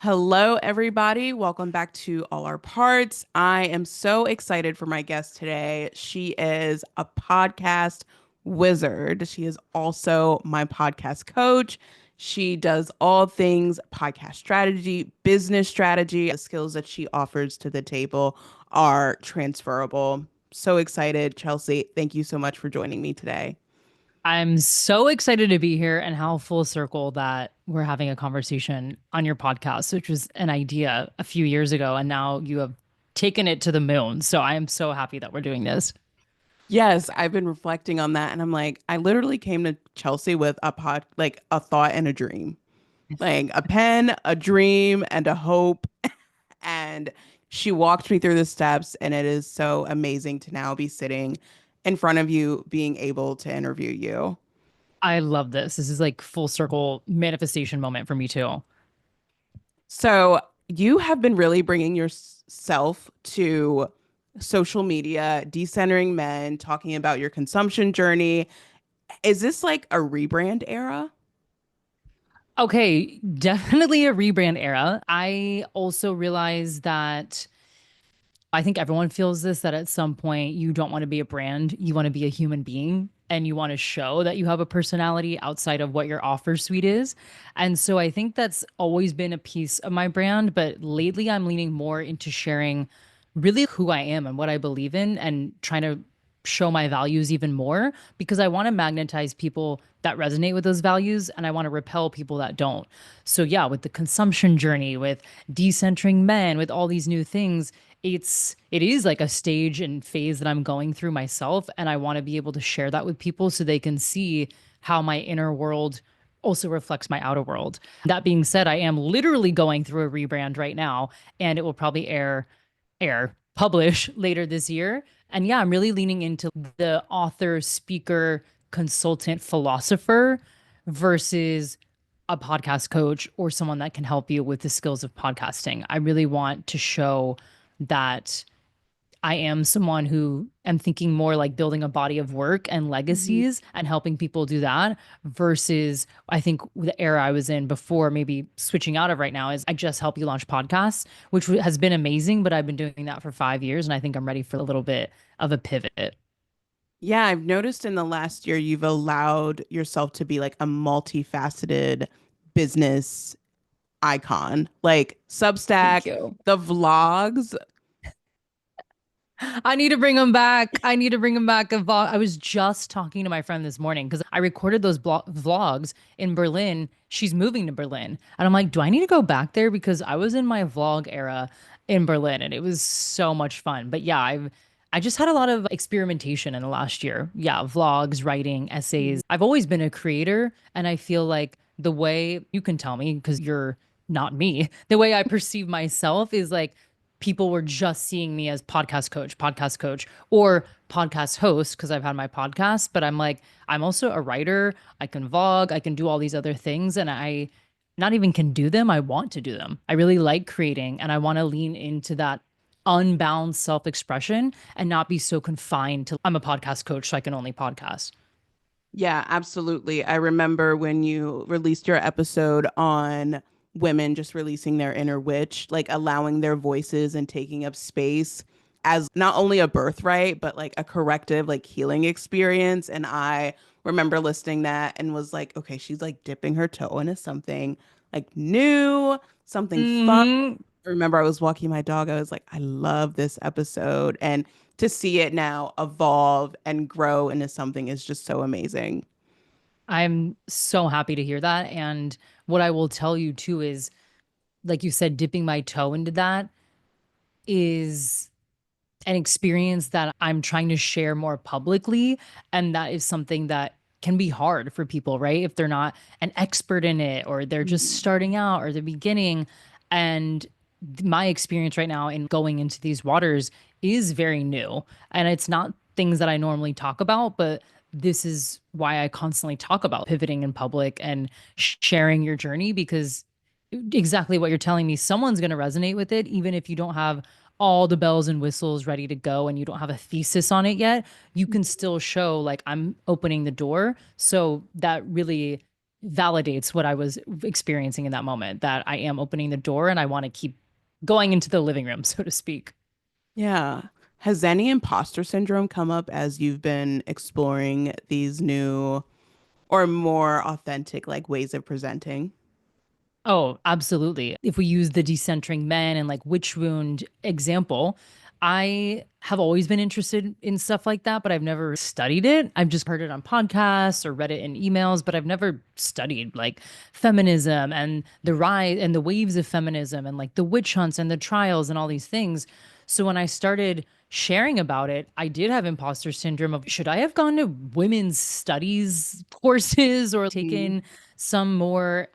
Hello, everybody. Welcome back to All Our Parts. I am so excited for my guest today. She is a podcast wizard. She is also my podcast coach. She does all things podcast strategy, business strategy. The skills that she offers to the table are transferable. So excited, Chelsea. Thank you so much for joining me today. I'm so excited to be here and how full circle that we're having a conversation on your podcast, which was an idea a few years ago, and now you have taken it to the moon. So I am so happy that we're doing this. Yes, I've been reflecting on that and I'm like, I literally came to Chelsea with like a thought and a dream. Like a pen, a dream, and a hope. And she walked me through the steps, and it is so amazing to now be sitting in front of you, being able to interview you. I love this. This is like full circle manifestation moment for me too. So you have been really bringing yourself to social media, decentering men, talking about your consumption journey. Is this like a rebrand era? Okay, definitely a rebrand era. I also realize that I think everyone feels this that at some point you don't want to be a brand, you want to be a human being and you want to show that you have a personality outside of what your offer suite is. And so I think that's always been a piece of my brand, but lately I'm leaning more into sharing really who I am and what I believe in and trying to show my values even more because I want to magnetize people that resonate with those values and I want to repel people that don't. So yeah, with the consumption journey, with decentering men, with all these new things, it is like a stage and phase that I'm going through myself and I want to be able to share that with people so they can see how my inner world also reflects my outer world. That being said, I am literally going through a rebrand right now and it will probably publish later this year. And yeah, I'm really leaning into the author, speaker, consultant, philosopher versus a podcast coach or someone that can help you with the skills of podcasting. I really want to show that I am someone who am thinking more like building a body of work and Mhm. legacies and helping people do that versus I think the era I was in before, maybe switching out of right now is I just help you launch podcasts, which has been amazing, but I've been doing that for 5 years and I think I'm ready for a little bit of a pivot. Yeah, I've noticed in the last year you've allowed yourself to be like a multifaceted business icon, like Thank Substack, you. the vlogs. I need to bring him back. I need to bring him back. I was just talking to my friend this morning because I recorded those vlogs in Berlin. She's moving to Berlin. And I'm like, do I need to go back there? Because I was in my vlog era in Berlin and it was so much fun. But yeah, I just had a lot of experimentation in the last year. Yeah, vlogs, writing, essays. I've always been a creator. And I feel like the way you can tell me, because you're not me, the way I perceive myself is like people were just seeing me as podcast coach, or podcast host because I've had my podcast. But I'm like, I'm also a writer. I can vlog. I can do all these other things. And I not even can do them. I want to do them. I really like creating and I want to lean into that unbound self expression and not be so confined to I'm a podcast coach, so I can only podcast. Yeah, absolutely. I remember when you released your episode on women just releasing their inner witch, like allowing their voices and taking up space as not only a birthright, but like a corrective, like healing experience. And I remember listening that and was like, okay, she's like dipping her toe into something like new, something fun. Hmm. I remember I was walking my dog. I was like, I love this episode. And to see it now evolve and grow into something is just so amazing. I'm so happy to hear that. And what I will tell you too is, like you said, dipping my toe into that is an experience that I'm trying to share more publicly. And that is something that can be hard for people, right? If they're not an expert in it or they're just Mhm. starting out or the beginning. And my experience right now in going into these waters is very new. And it's not things that I normally talk about, but this is why I constantly talk about pivoting in public and sharing your journey because exactly what you're telling me, someone's going to resonate with it, even if you don't have all the bells and whistles ready to go and you don't have a thesis on it yet, you can still show like I'm opening the door. So that really validates what I was experiencing in that moment, that I am opening the door and I want to keep going into the living room, so to speak. Yeah. Has any imposter syndrome come up as you've been exploring these new or more authentic like ways of presenting? Oh, absolutely. If we use the decentering men and like witch wound example, I have always been interested in stuff like that, but I've never studied it. I've just heard it on podcasts or read it in emails, but I've never studied like feminism and the rise and the waves of feminism and like the witch hunts and the trials and all these things. So when I started sharing about it, I did have imposter syndrome of should I have gone to women's studies courses or Mhm. taken some more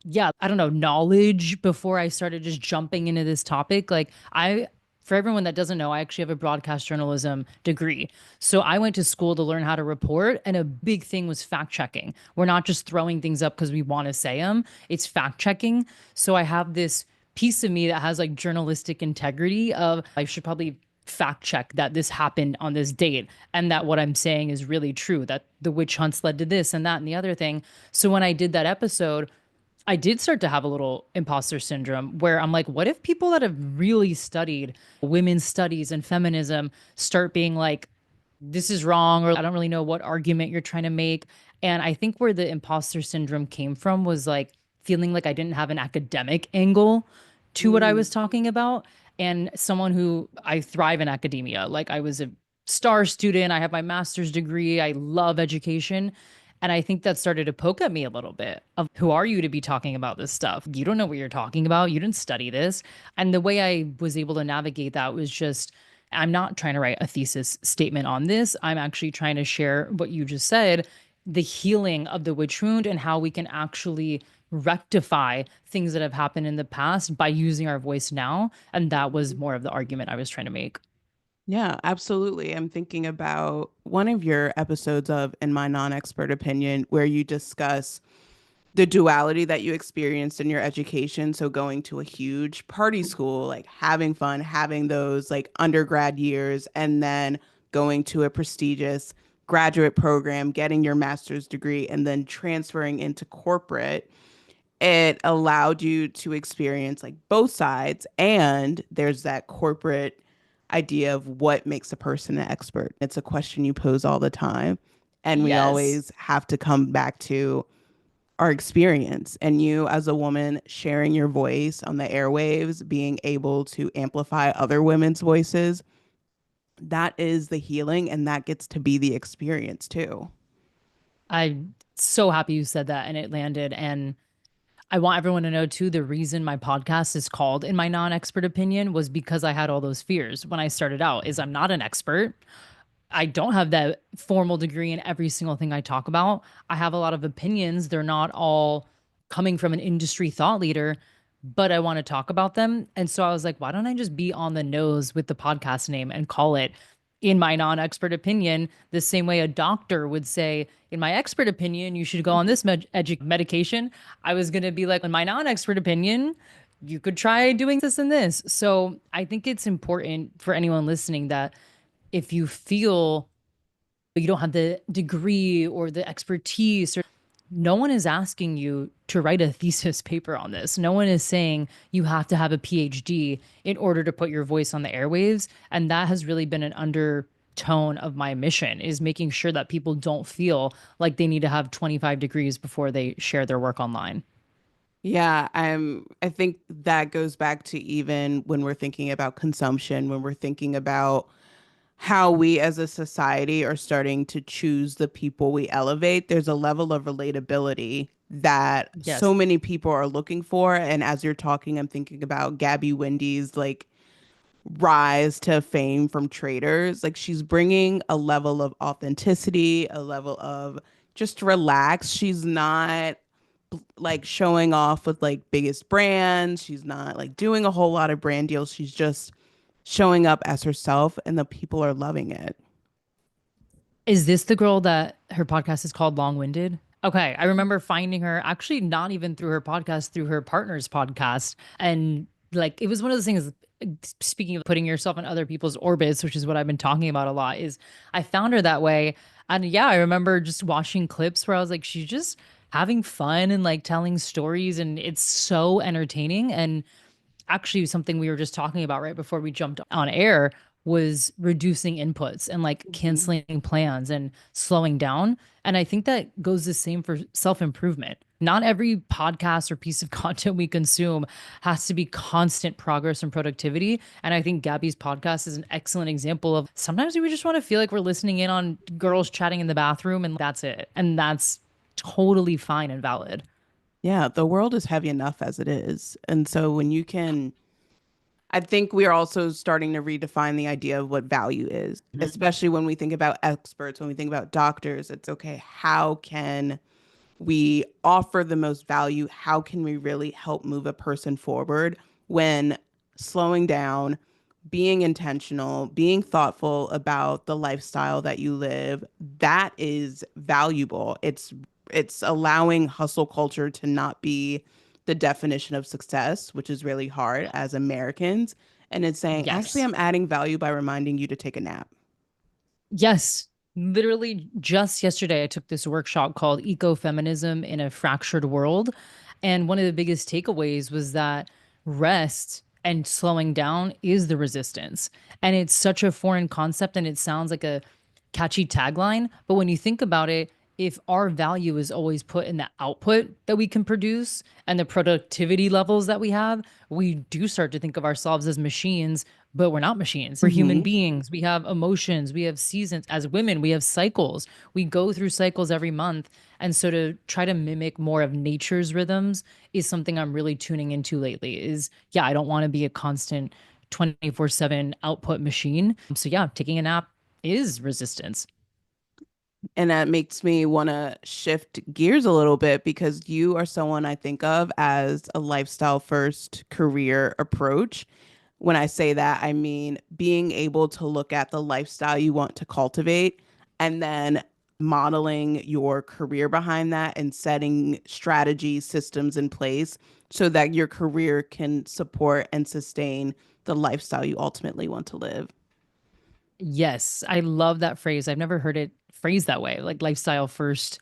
yeah, I don't know, knowledge before I started just jumping into this topic. For everyone that doesn't know, I actually have a broadcast journalism degree. So I went to school to learn how to report, and a big thing was fact checking. We're not just throwing things up because we want to say them, it's fact checking. So I have this piece of me that has like journalistic integrity of I should probably fact check that this happened on this date and that what I'm saying is really true, that the witch hunts led to this and that and the other thing. So when I did that episode, I did start to have a little imposter syndrome where I'm like, what if people that have really studied women's studies and feminism start being like, this is wrong, or I don't really know what argument you're trying to make. And I think where the imposter syndrome came from was like feeling like I didn't have an academic angle to what I Mm. was talking about. And someone who I thrive in academia, like I was a star student, I have my master's degree, I love education. And I think that started to poke at me a little bit of who are you to be talking about this stuff? You don't know what you're talking about. You didn't study this. And the way I was able to navigate that was just I'm not trying to write a thesis statement on this. I'm actually trying to share what you just said, the healing of the witch wound and how we can actually rectify things that have happened in the past by using our voice now. And that was more of the argument I was trying to make. Yeah, absolutely. I'm thinking about one of your episodes of In My Non-Expert Opinion, where you discuss the duality that you experienced in your education. So going to a huge party school, like having fun, having those like undergrad years, and then going to a prestigious graduate program, getting your master's degree, and then transferring into corporate. It allowed you to experience like both sides. And there's that corporate idea of what makes a person an expert. It's a question you pose all the time. And we Yes. always have to come back to our experience, and you as a woman sharing your voice on the airwaves, being able to amplify other women's voices. That is the healing, and that gets to be the experience too. I'm so happy you said that and it landed. And I want everyone to know too, the reason my podcast is called In My Non-Expert Opinion was because I had all those fears when I started out is I'm not an expert. I don't have that formal degree in every single thing I talk about. I have a lot of opinions. They're not all coming from an industry thought leader, but I want to talk about them. And so I was like, why don't I just be on the nose with the podcast name and call it In My Non-Expert Opinion, the same way a doctor would say, in my expert opinion, you should go on this medication. I was going to be like, in my non-expert opinion, you could try doing this and this. So I think it's important for anyone listening that if you feel you don't have the degree or the expertise or no one is asking you to write a thesis paper on this. No one is saying you have to have a PhD in order to put your voice on the airwaves. And that has really been an undertone of my mission is making sure that people don't feel like they need to have 25 degrees before they share their work online. Yeah, I think that goes back to even when we're thinking about consumption, when we're thinking about how we as a society are starting to choose the people we elevate. There's a level of relatability that so Yes. many people are looking for. And as you're talking, I'm thinking about Gabby Wendy's like rise to fame from traders. Like she's bringing a level of authenticity, a level of just relax. She's not like showing off with like biggest brands. She's not like doing a whole lot of brand deals. She's just showing up as herself, and the people are loving it. Is this the girl that her podcast is called Long Winded? Okay. I remember finding her actually not even through her podcast, through her partner's podcast. And like it was one of those things, speaking of putting yourself in other people's orbits, which is what I've been talking about a lot, is I found her that way. And yeah, I remember just watching clips where I was like, she just having fun and like telling stories, and it's so entertaining. And actually something we were just talking about right before we jumped on air was reducing inputs and like Mhm. canceling plans and slowing down. And I think that goes the same for self-improvement. Not every podcast or piece of content we consume has to be constant progress and productivity. And I think Gabby's podcast is an excellent example of sometimes we just want to feel like we're listening in on girls chatting in the bathroom and that's it. And that's totally fine and valid. Yeah, the world is heavy enough as it is. And so when you can, I think we are also starting to redefine the idea of what value is, especially when we think about experts, when we think about doctors. It's okay, how can we offer the most value? How can we really help move a person forward when slowing down, being intentional, being thoughtful about the lifestyle that you live, that is valuable. It's allowing hustle culture to not be the definition of success, which is really hard as Americans. And it's saying, actually, Yes. I'm adding value by reminding you to take a nap. Yes. Literally just yesterday, I took this workshop called Ecofeminism in a Fractured World. And one of the biggest takeaways was that rest and slowing down is the resistance. And it's such a foreign concept and it sounds like a catchy tagline. But when you think about it, if our value is always put in the output that we can produce and the productivity levels that we have, we do start to think of ourselves as machines, but we're not machines. We're human Hmm. beings. We have emotions. We have seasons. As women, we have cycles. We go through cycles every month. And so to try to mimic more of nature's rhythms is something I'm really tuning into lately. Is yeah, I don't want to be a constant 24/7 output machine. So yeah, taking a nap is resistance. And that makes me want to shift gears a little bit because you are someone I think of as a lifestyle first career approach. When I say that, I mean being able to look at the lifestyle you want to cultivate and then modeling your career behind that and setting strategies, systems in place so that your career can support and sustain the lifestyle you ultimately want to live. Yes, I love that phrase. I've never heard it phrased that way, like lifestyle first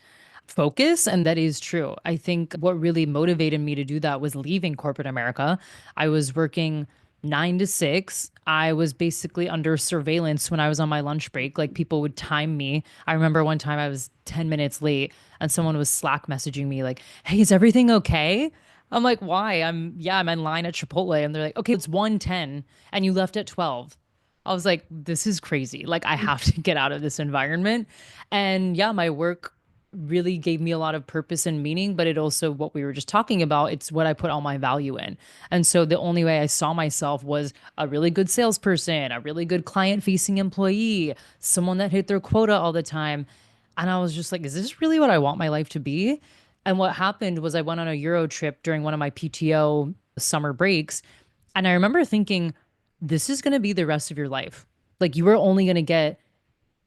focus. And that is true. I think what really motivated me to do that was leaving corporate America. I was working 9 to 6. I was basically under surveillance when I was on my lunch break. Like people would time me. I remember one time I was 10 minutes late and someone was Slack messaging me, like, hey, is everything okay? I'm like, why? I'm in line at Chipotle. And they're like, okay, it's 1:10 and you left at 12. I was like, this is crazy. Like, I have to get out of this environment. And yeah, my work really gave me a lot of purpose and meaning, but it also, what we were just talking about, it's what I put all my value in. And so the only way I saw myself was a really good salesperson, a really good client facing employee, someone that hit their quota all the time. And I was just like, is this really what I want my life to be? And what happened was I went on a Euro trip during one of my PTO summer breaks. And I remember thinking, this is going to be the rest of your life. Like you are only going to get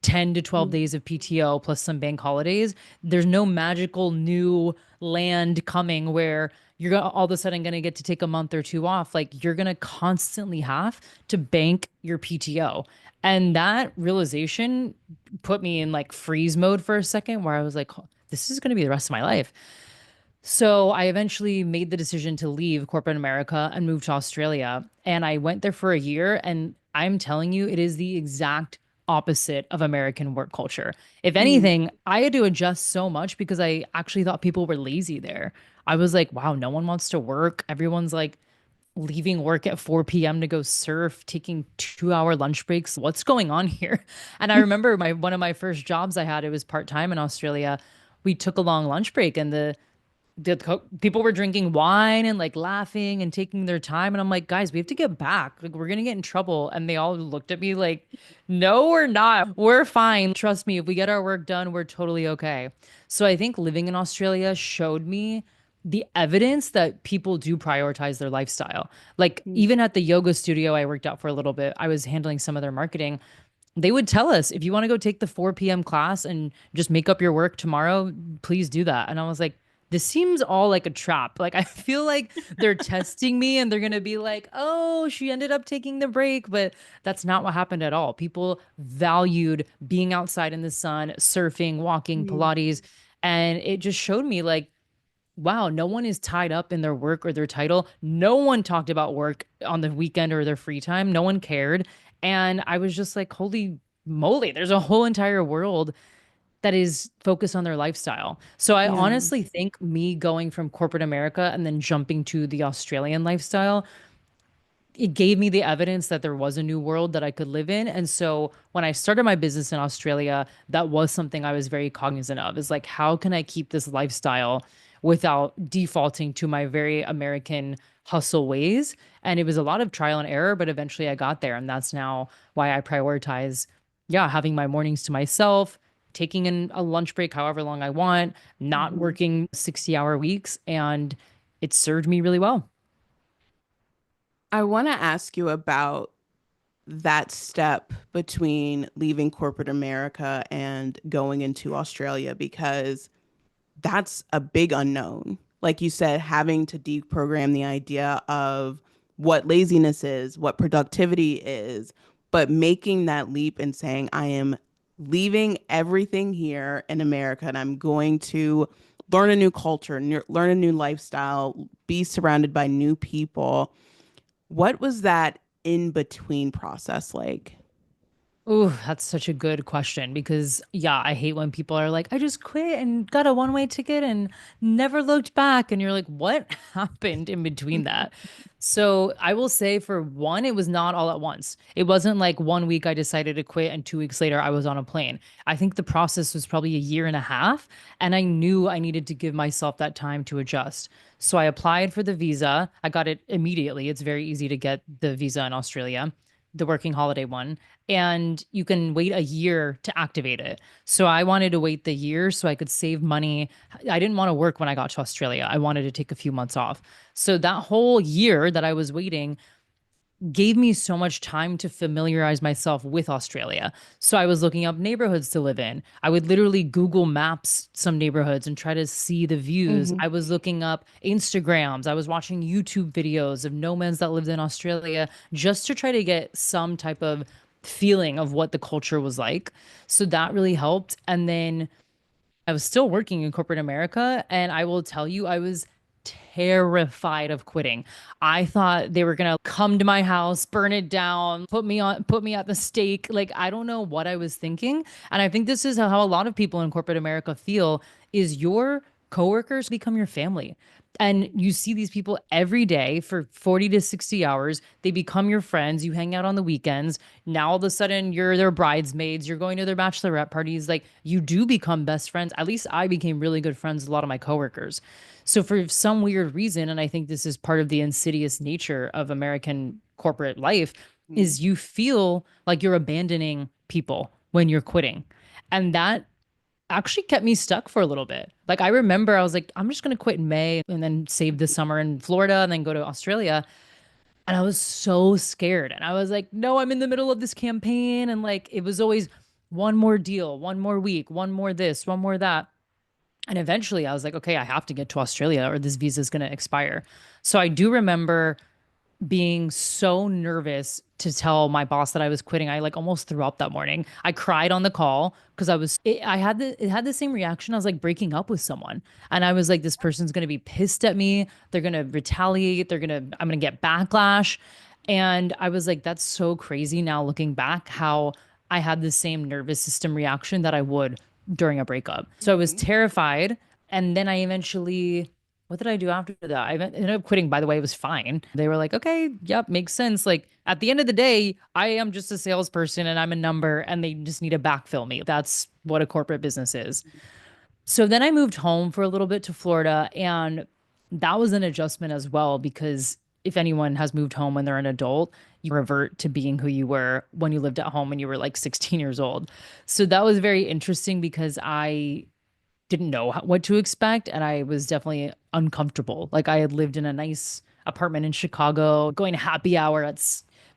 10 to 12 days of PTO plus some bank holidays. There's no magical new land coming where you're all of a sudden going to get to take a month or two off. Like you're going to constantly have to bank your PTO. And that realization put me in like freeze mode for a second where I was like, this is going to be the rest of my life. So I eventually made the decision to leave corporate America and move to Australia. And I went there for a year. And I'm telling you, it is the exact opposite of American work culture. If Mm. anything, I had to adjust so much because I actually thought people were lazy there. I was like, wow, no one wants to work. Everyone's like leaving work at 4 p.m. to go surf, taking 2 hour lunch breaks. What's going on here? And I remember my one of my first jobs I had, it was part-time in Australia. We took a long lunch break and people were drinking wine and like laughing and taking their time. And I'm like, guys, we have to get back. Like, we're going to get in trouble. And they all looked at me like, no, we're not. We're fine. Trust me, if we get our work done, we're totally okay. So I think living in Australia showed me the evidence that people do prioritize their lifestyle. Like, Mm. even at the yoga studio I worked out for a little bit, I was handling some of their marketing. They would tell us, if you want to go take the 4 p.m. class and just make up your work tomorrow, please do that. And I was like, this seems all like a trap. Like, I feel like they're testing me and they're going to be like, oh, she ended up taking the break. But that's not what happened at all. People valued being outside in the sun, surfing, walking, Mm. Pilates. And it just showed me like, wow, no one is tied up in their work or their title. No one talked about work on the weekend or their free time. No one cared. And I was just like, holy moly, there's a whole entire world that is focused on their lifestyle. So I Yeah. honestly think me going from corporate America and then jumping to the Australian lifestyle, it gave me the evidence that there was a new world that I could live in. And so when I started my business in Australia, that was something I was very cognizant of is like, how can I keep this lifestyle without defaulting to my very American hustle ways? And it was a lot of trial and error, but eventually I got there. And that's now why I prioritize, yeah, having my mornings to myself, taking in a lunch break however long I want, not Mhm. working 60-hour weeks. And it served me really well. I want to ask you about that step between leaving corporate America and going into Australia because that's a big unknown. Like you said, having to deprogram the idea of what laziness is, what productivity is, but making that leap and saying, I am leaving everything here in America and I'm going to learn a new culture, learn a new lifestyle, be surrounded by new people. What was that in between process like? Ooh, that's such a good question because, yeah, I hate when people are like, I just quit and got a one-way ticket and never looked back. And you're like, what happened in between that? So I will say, for one, it was not all at once. It wasn't like one week I decided to quit and 2 weeks later I was on a plane. I think the process was probably a year and a half. And I knew I needed to give myself that time to adjust. So I applied for the visa. I got it immediately. It's very easy to get the visa in Australia, the working holiday one, and you can wait a year to activate it. So I wanted to wait the year so I could save money. I didn't want to work when I got to Australia. I wanted to take a few months off. So that whole year that I was waiting gave me so much time to familiarize myself with Australia. So I was looking up neighborhoods to live in. I would literally Google Maps some neighborhoods and try to see the views. Hmm. I was looking up Instagrams. I was watching YouTube videos of nomads that lived in Australia just to try to get some type of feeling of what the culture was like. So that really helped. And then I was still working in corporate America, and I will tell you, I was terrified of quitting. I thought they were gonna come to my house, burn it down, put me at the stake. Like, I don't know what I was thinking. And I think this is how a lot of people in corporate America feel, is your coworkers become your family. And you see these people every day for 40 to 60 hours. They become your friends. You hang out on the weekends. Now all of a sudden you're their bridesmaids. You're going to their bachelorette parties. Like, you do become best friends. At least I became really good friends with a lot of my coworkers. So for some weird reason, and I think this is part of the insidious nature of American corporate life, is you feel like you're abandoning people when you're quitting. And that actually kept me stuck for a little bit. Like, I remember I was like, I'm just going to quit in May and then save the summer in Florida and then go to Australia. And I was so scared. And I was like, no, I'm in the middle of this campaign. And like, it was always one more deal, one more week, one more this, one more that. And eventually I was like, okay, I have to get to Australia or this visa is going to expire. So I do remember being so nervous to tell my boss that I was quitting. I like almost threw up that morning. I cried on the call because I had it had the same reaction. I was like breaking up with someone. And I was like, this person's gonna be pissed at me. They're gonna retaliate. I'm gonna get backlash. And I was like, that's so crazy now looking back, how I had the same nervous system reaction that I would during a breakup. So I was Hmm. terrified. And then I eventually, what did I do after that? I ended up quitting, by the way. It was fine. They were like, okay, yep, makes sense. Like, at the end of the day, I am just a salesperson and I'm a number and they just need to backfill me. That's what a corporate business is. So then I moved home for a little bit to Florida, and that was an adjustment as well because if anyone has moved home when they're an adult, you revert to being who you were when you lived at home when you were like 16 years old. So that was very interesting because I didn't know what to expect, and I was definitely uncomfortable. Like, I had lived in a nice apartment in Chicago, going to happy hour at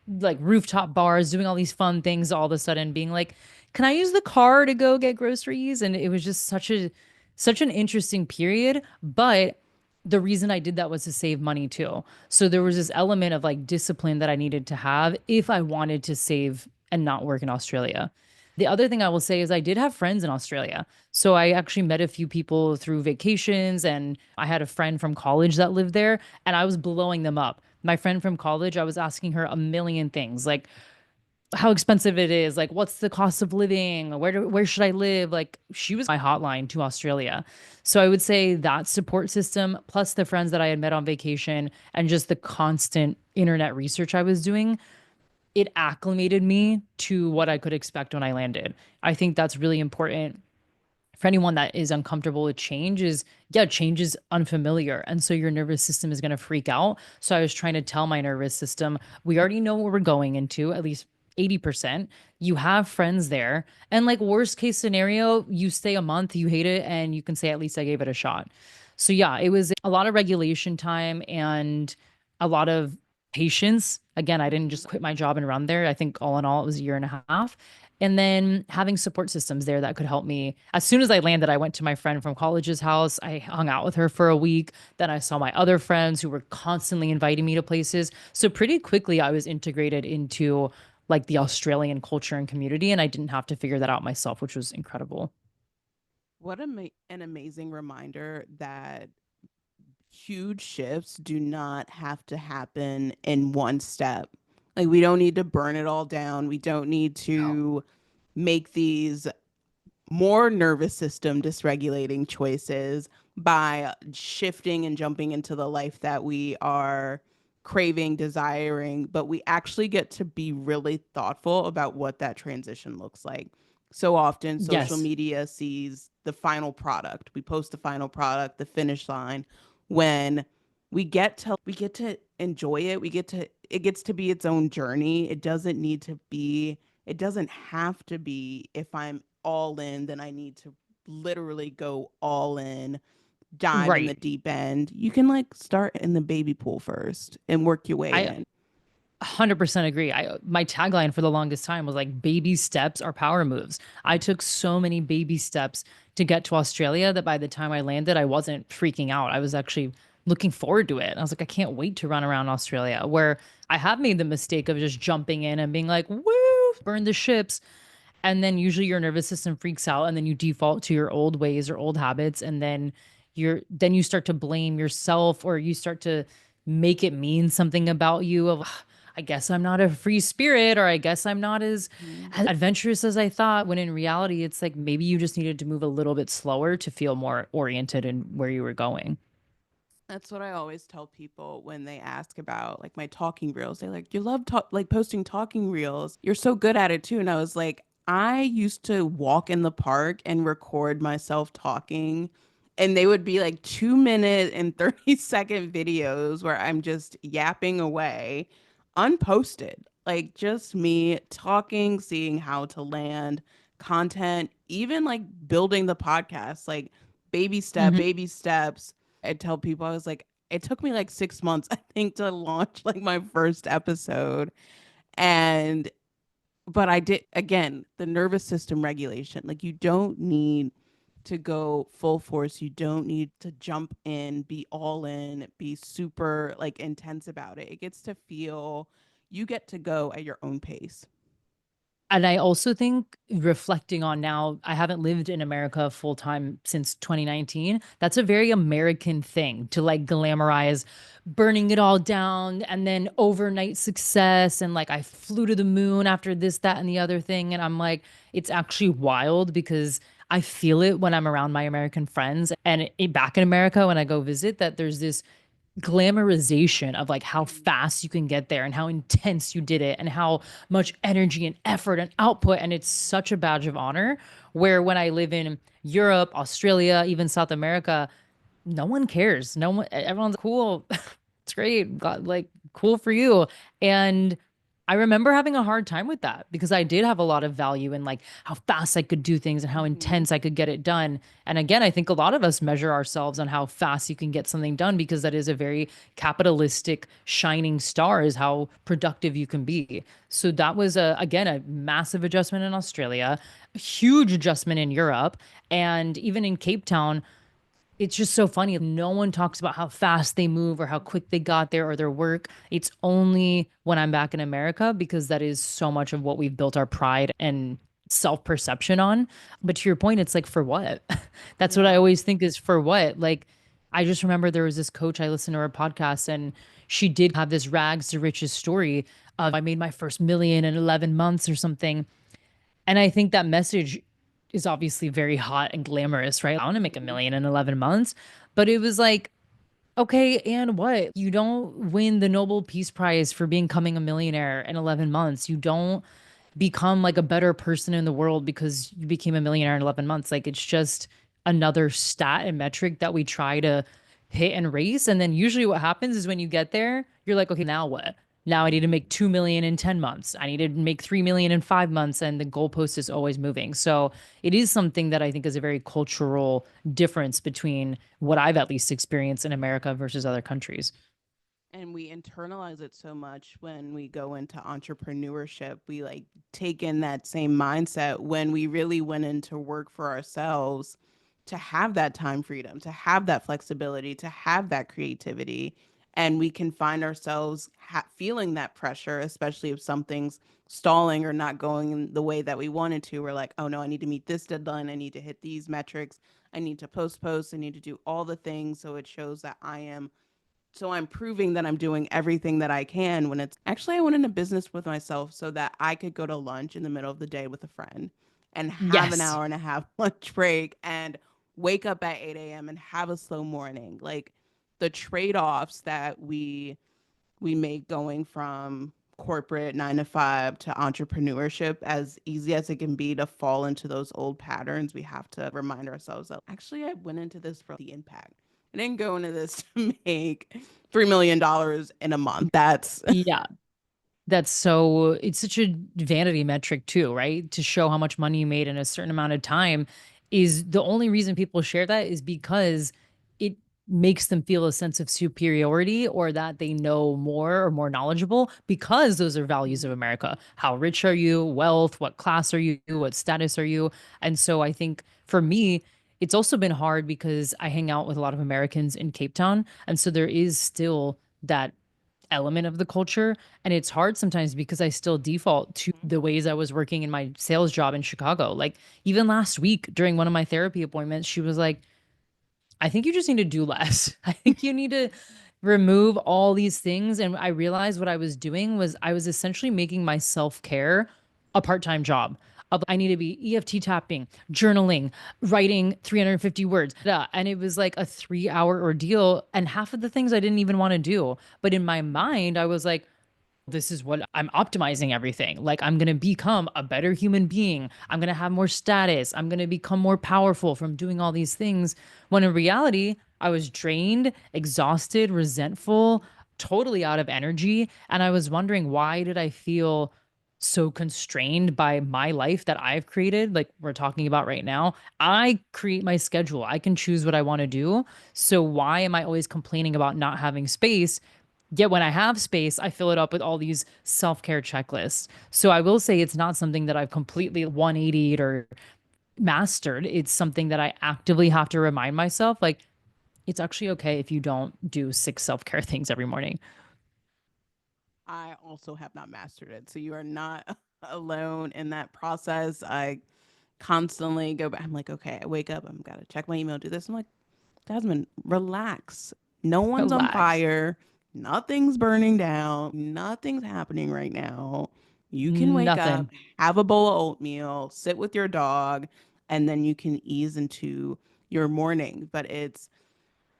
like rooftop bars, doing all these fun things, all of a sudden being like, can I use the car to go get groceries? And it was just such an interesting period. But the reason I did that was to save money too. So there was this element of like discipline that I needed to have if I wanted to save and not work in Australia. The other thing I will say is I did have friends in Australia. So I actually met a few people through vacations, and I had a friend from college that lived there, and I was blowing them up. My friend from college, I was asking her a million things like how expensive it is, like what's the cost of living, where should I live? Like she was my hotline to Australia. So I would say that support system plus the friends that I had met on vacation and just the constant internet research I was doing, it acclimated me to what I could expect when I landed. I think that's really important for anyone that is uncomfortable with change. Is yeah, change is unfamiliar, and so your nervous system is going to freak out. So I was trying to tell my nervous system, we already know what we're going into, at least 80%. You have friends there, and like worst case scenario, you stay a month, you hate it, and you can say at least I gave it a shot. So yeah, it was a lot of regulation time and a lot of patience. Again, I didn't just quit my job and run there. I think all in all, it was a year and a half. And then having support systems there that could help me. As soon as I landed, I went to my friend from college's house. I hung out with her for a week. Then I saw my other friends who were constantly inviting me to places. So pretty quickly, I was integrated into like the Australian culture and community, and I didn't have to figure that out myself, which was incredible. What an amazing reminder that huge shifts do not have to happen in one step. Like, we don't need to burn it all down. We don't need No. to make these more nervous system dysregulating choices by shifting and jumping into the life that we are craving, desiring, but we actually get to be really thoughtful about what that transition looks like. So often, social Yes. media sees the final product. We post the final product, the finish line. When we get to enjoy it, it gets to be its own journey. It doesn't have to be, if I'm all in, then I need to literally go all in, dive in the Right. deep end. You can like start in the baby pool first and work your way I in. 100% agree. My tagline for the longest time was like baby steps are power moves. I took so many baby steps to get to Australia that by the time I landed, I wasn't freaking out. I was actually looking forward to it. I was like, I can't wait to run around Australia. Where I have made the mistake of just jumping in and being like, woo, burn the ships. And then usually your nervous system freaks out and then you default to your old ways or old habits. And then you start to blame yourself, or you start to make it mean something about you of, I guess I'm not a free spirit, or I guess I'm not Mhm. as adventurous as I thought, when in reality it's like maybe you just needed to move a little bit slower to feel more oriented in where you were going. That's what I always tell people when they ask about like my talking reels. They're like, "You love like posting talking reels. You're so good at it too." And I was like, "I used to walk in the park and record myself talking, and they would be like 2 minute and 30-second videos where I'm just yapping away, unposted. Like just me talking, seeing how to land content, even like building the podcast, like baby steps. I tell people, I was like, it took me like 6 months, I think, to launch like my first episode. And, but I did, again, the nervous system regulation. Like, you don't need to go full force. You don't need to jump in, be all in, be super like intense about it. It gets to feel, you get to go at your own pace. And I also think, reflecting on now, I haven't lived in America full time since 2019. That's a very American thing to like glamorize burning it all down and then overnight success. And like, I flew to the moon after this, that, and the other thing. And I'm like, it's actually wild because I feel it when I'm around my American friends and back in America when I go visit, that there's this glamorization of like how fast you can get there and how intense you did it and how much energy and effort and output, and it's such a badge of honor. Where when I live in Europe, Australia, even South America, no one cares. No one, everyone's cool. It's great. God, like cool for you. And I remember having a hard time with that because I did have a lot of value in like how fast I could do things and how Mhm. intense I could get it done. And again, I think a lot of us measure ourselves on how fast you can get something done because that is a very capitalistic shining star, is how productive you can be. So that was again a massive adjustment in Australia, a huge adjustment in Europe, and even in Cape Town. It's just so funny. No one talks about how fast they move or how quick they got there or their work. It's only when I'm back in America because that is so much of what we've built our pride and self-perception on. But to your point, it's like, for what? That's what I Yeah. always think, is for what? Like, I just remember there was this coach, I listened to her podcast, and she did have this rags to riches story of, I made my first million in 11 months or something. And I think that message is obviously very hot and glamorous, right? I want to make a Mhm. million in 11 months. But it was like, okay, and what? You don't win the Nobel Peace Prize for becoming a millionaire in 11 months. You don't become like a better person in the world because you became a millionaire in 11 months. Like, it's just another stat and metric that we try to hit and race. And then usually what happens is when you get there, you're like, okay, now what? Now I need to make 2 million in 10 months. I need to make 3 million in 5 months. And the goalpost is always moving. So it is something that I think is a very cultural difference between what I've at least experienced in America versus other countries. And we internalize it so much when we go into entrepreneurship. We like take in that same mindset when we really went into work for ourselves to have that time freedom, to have that flexibility, to have that creativity. And we can find ourselves feeling that pressure, especially if something's stalling or not going in the way that we wanted to. We're like, oh no, I need to meet this deadline. I need to hit these metrics. I need to post. I need to do all the things so it shows that I'm proving that I'm doing everything that I can when it's actually I went into business with myself so that I could go to lunch in the middle of the day with a friend and have an Yes. hour and a half lunch break and wake up at 8 a.m. and have a slow morning. Like the trade-offs that we make going from corporate 9 to 5 to entrepreneurship, as easy as it can be to fall into those old patterns, we have to remind ourselves that actually I went into this for the impact. I didn't go into this to make $3 million in a month. That's Yeah. That's so, it's such a vanity metric too, right? To show how much money you made in a certain amount of time, is the only reason people share that is because it makes them feel a sense of superiority, or that they know more or more knowledgeable, because those are values of America. How rich are you? Wealth, what class are you? What status are you? And so I think for me, it's also been hard because I hang out with a lot of Americans in Cape Town. And so there is still that element of the culture. And it's hard sometimes because I still default to the ways I was working in my sales job in Chicago. Like, even last week during one of my therapy appointments, she was like, I think you just need to do less. I think you need to remove all these things. And I realized what I was doing was I was essentially making my self care a part time job. Of, I need to be EFT tapping, journaling, writing 350 words. And it was like a 3 hour ordeal. And half of the things I didn't even want to do. But in my mind, I was like, this is what I'm optimizing everything. Like, I'm going to become a better human being. I'm going to have more status. I'm going to become more powerful from doing all these things. When in reality, I was drained, exhausted, resentful, totally out of energy. And I was wondering, why did I feel so constrained by my life that I've created? Like we're talking about right now, I create my schedule. I can choose what I want to do. So why am I always complaining about not having space? Yet when I have space, I fill it up with all these self care checklists. So I will say it's not something that I've completely 180'd or mastered. It's something that I actively have to remind myself, like, it's actually okay if you don't do 6 self care things every morning. I also have not mastered it. So you are not alone in that process. I constantly go back. I'm like, okay, I wake up, I'm gotta check my email, do this. I'm like, Jasmine, relax. No one's on Relax. fire. Nothing's burning down. Nothing's happening right now. You can wake up, Nothing. have a bowl of oatmeal, sit with your dog, and then you can ease into your morning. But it's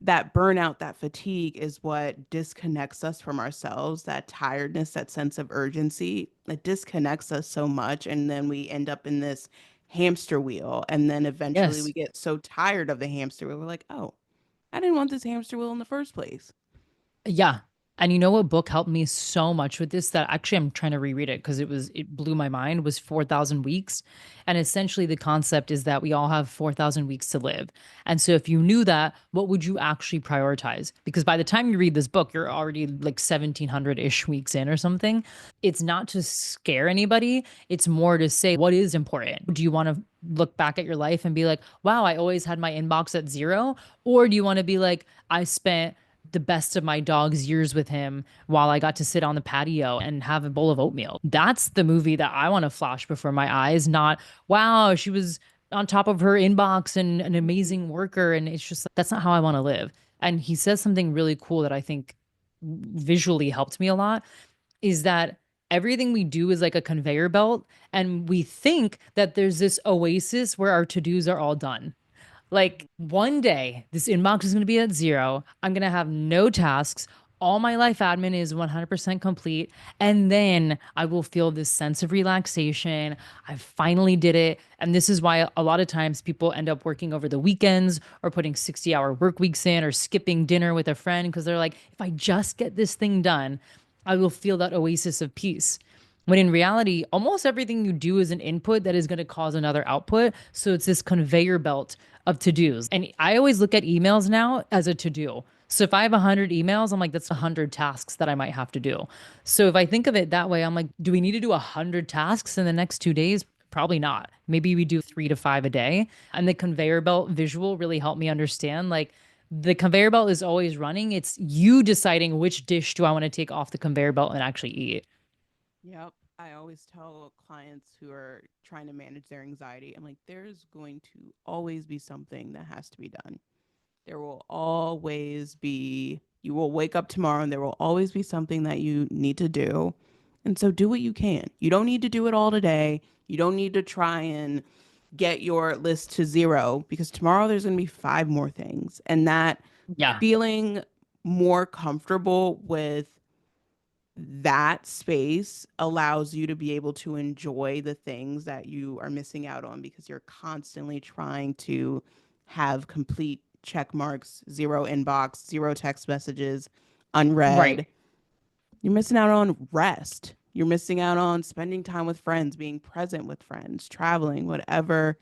that burnout, that fatigue is what disconnects us from ourselves, that tiredness, that sense of urgency. It disconnects us so much. And then we end up in this hamster wheel. And then eventually we Yes. get so tired of the hamster wheel. We're like, oh, I didn't want this hamster wheel in the first place. Yeah. And you know what book helped me so much with this, that actually I'm trying to reread it because it blew my mind, was 4,000 Weeks. And essentially the concept is that we all have 4,000 weeks to live. And so if you knew that, what would you actually prioritize? Because by the time you read this book, you're already like 1,700-ish weeks in or something. It's not to scare anybody. It's more to say, what is important? Do you want to look back at your life and be like, wow, I always had my inbox at zero? Or do you want to be like, I spent the best of my dog's years with him while I got to sit on the patio and have a bowl of oatmeal. That's the movie that I want to flash before my eyes, not, wow, she was on top of her inbox and an amazing worker. And it's just, that's not how I want to live. And he says something really cool that I think visually helped me a lot is that everything we do is like a conveyor belt. And we think that there's this oasis where our to dos are all done. Like one day, this inbox is going to be at zero. I'm going to have no tasks. All my life admin is 100% complete. And then I will feel this sense of relaxation. I finally did it. And this is why a lot of times people end up working over the weekends or putting 60-hour work weeks in or skipping dinner with a friend because they're like, if I just get this thing done, I will feel that oasis of peace. When in reality, almost everything you do is an input that is going to cause another output. So it's this conveyor belt of to dos. And I always look at emails now as a to do. So if I have 100 emails, I'm like, that's 100 tasks that I might have to do. So if I think of it that way, I'm like, do we need to do 100 tasks in the next 2 days? Probably not. Maybe we do 3 to 5 a day. And the conveyor belt visual really helped me understand like, the conveyor belt is always running. It's you deciding which dish do I want to take off the conveyor belt and actually eat. Yep. I always tell clients who are trying to manage their anxiety, I'm like, there's going to always be something that has to be done. There will always be, you will wake up tomorrow and there will always be something that you need to do. And so do what you can. You don't need to do it all today. You don't need to try and get your list to zero because tomorrow there's going to be five more things. And that Yeah. feeling more comfortable with that space allows you to be able to enjoy the things that you are missing out on because you're constantly trying to have complete check marks, zero inbox, zero text messages, Right. unread. You're missing out on rest. You're missing out on spending time with friends, being present with friends, traveling, whatever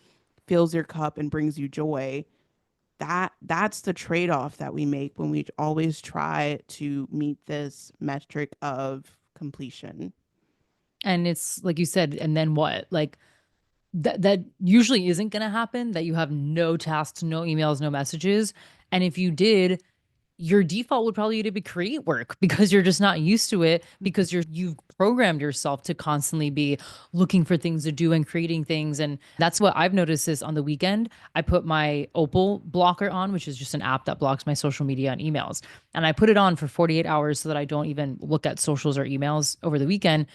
fills your cup and brings you joy. That's the trade-off that we make when we always try to meet this metric of completion. And it's like you said, and then what? Like that usually isn't going to happen that you have no tasks, no emails, no messages. And if you did, your default would probably to be create work because you're just not used to it because you've programmed yourself to constantly be looking for things to do and creating things. And that's what I've noticed is on the weekend I put my Opal blocker on, which is just an app that blocks my social media and emails, and I put it on for 48 hours so that I don't even look at socials or emails over the weekend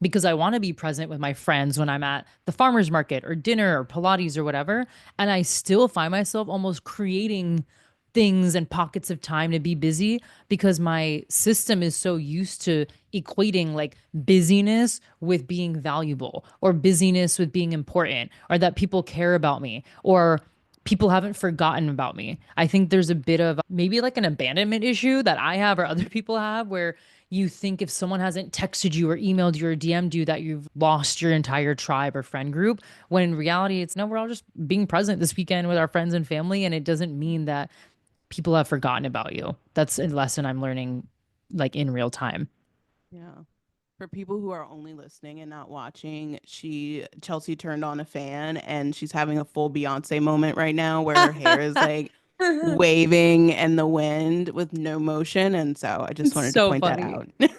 because I want to be present with my friends when I'm at the farmer's market or dinner or Pilates or whatever. And I still find myself almost creating things and pockets of time to be busy because my system is so used to equating like busyness with being valuable or busyness with being important or that people care about me or people haven't forgotten about me. I think there's a bit of maybe like an abandonment issue that I have or other people have where you think if someone hasn't texted you or emailed you or DM'd you that you've lost your entire tribe or friend group. When in reality, it's no, we're all just being present this weekend with our friends and family. And it doesn't mean that people have forgotten about you. That's a lesson I'm learning like in real time. Yeah. For people who are only listening and not watching, Chelsea turned on a fan and she's having a full Beyonce moment right now where her hair is like waving in the wind with no motion. And so I just It's wanted to so point that funny. out.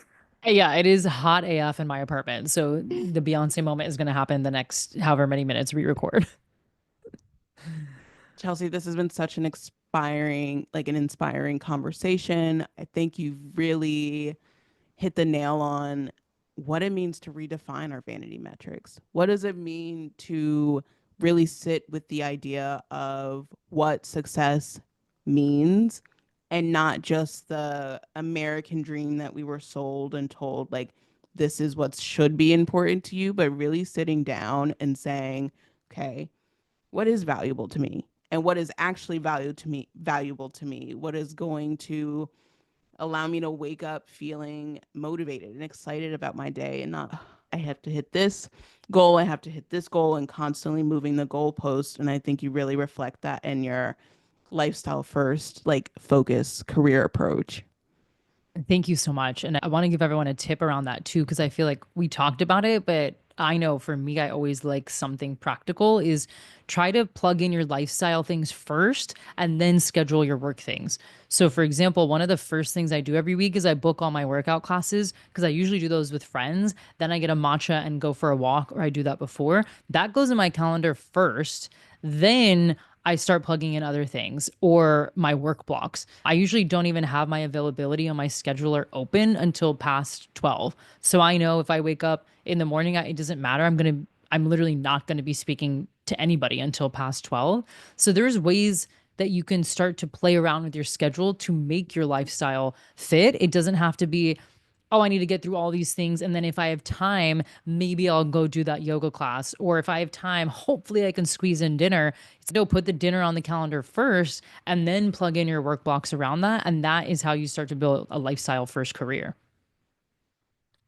Yeah, it is hot AF in my apartment. So the Beyonce moment is going to happen the next however many minutes we record. Chelsea, this has been such an inspiring conversation. I think you've really hit the nail on what it means to redefine our vanity metrics. What does it mean to really sit with the idea of what success means and not just the American dream that we were sold and told, like, this is what should be important to you, but really sitting down and saying, okay, what is valuable to me? And what is actually valuable to me? What is going to allow me to wake up feeling motivated and excited about my day and not, I have to hit this goal, I have to hit this goal, and constantly moving the goalpost. And I think you really reflect that in your lifestyle first, like focus career approach. Thank you so much. And I want to give everyone a tip around that too, because I feel like we talked about it, but I know for me, I always like something practical is try to plug in your lifestyle things first and then schedule your work things. So, for example, one of the first things I do every week is I book all my workout classes because I usually do those with friends. Then I get a matcha and go for a walk, or I do that before. That goes in my calendar first. Then I start plugging in other things or my work blocks. I usually don't even have my availability on my scheduler open until past 12. So I know if I wake up in the morning, it doesn't matter. I'm literally not going to be speaking to anybody until past 12. So there's ways that you can start to play around with your schedule to make your lifestyle fit. It doesn't have to be, oh, I need to get through all these things. And then if I have time, maybe I'll go do that yoga class. Or if I have time, hopefully I can squeeze in dinner. No, put the dinner on the calendar first and then plug in your work blocks around that. And that is how you start to build a lifestyle first career.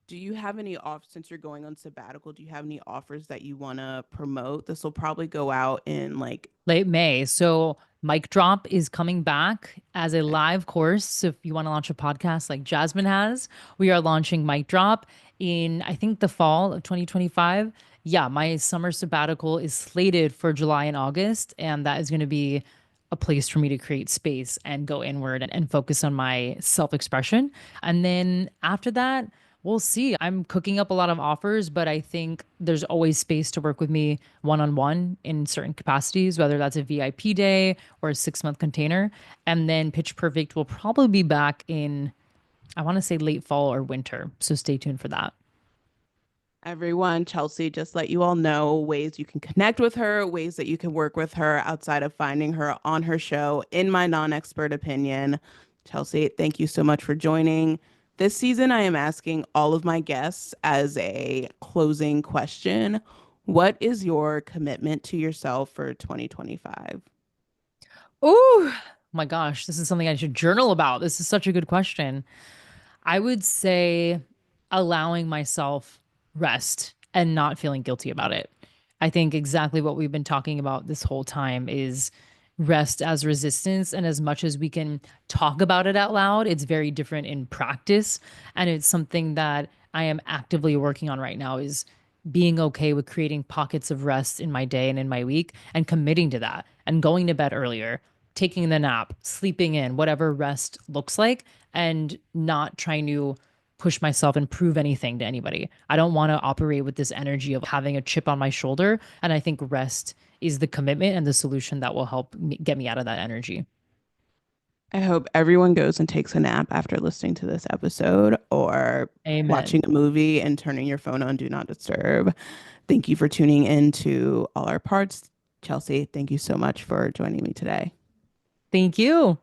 Do you have any off since you're going on sabbatical? Do you have any offers that you want to promote? This will probably go out in like Late May. So Mic Drop is coming back as a live course. So if you want to launch a podcast like Jazzmyn has, we are launching Mic Drop in, I think, the fall of 2025. Yeah, my summer sabbatical is slated for July and August, and that is going to be a place for me to create space and go inward and focus on my self expression. And then after that, we'll see. I'm cooking up a lot of offers, but I think there's always space to work with me one on one in certain capacities, whether that's a VIP day or a 6 month container. And then Pitch Perfect will probably be back in, I want to say late fall or winter. So stay tuned for that. everyone. Chelsea just let you all know ways you can connect with her, ways that you can work with her outside of finding her on her show, in my non expert opinion. Chelsea, thank you so much for joining. This season, I am asking all of my guests as a closing question, what is your commitment to yourself for 2025? Oh my gosh, this is something I should journal about. This is such a good question. I would say allowing myself rest and not feeling guilty about it. I think exactly what we've been talking about this whole time is rest as resistance. And as much as we can talk about it out loud, it's very different in practice. And it's something that I am actively working on right now is being okay with creating pockets of rest in my day and in my week and committing to that and going to bed earlier, taking the nap, sleeping in, whatever rest looks like, and not trying to push myself and prove anything to anybody. I don't want to operate with this energy of having a chip on my shoulder. And I think rest is the commitment and the solution that will help me, get me out of that energy. I hope everyone goes and takes a nap after listening to this episode or Amen. watching a movie and turning your phone on Do Not Disturb. Thank you for tuning in to All Our Parts. Chelsea, thank you so much for joining me today. Thank you.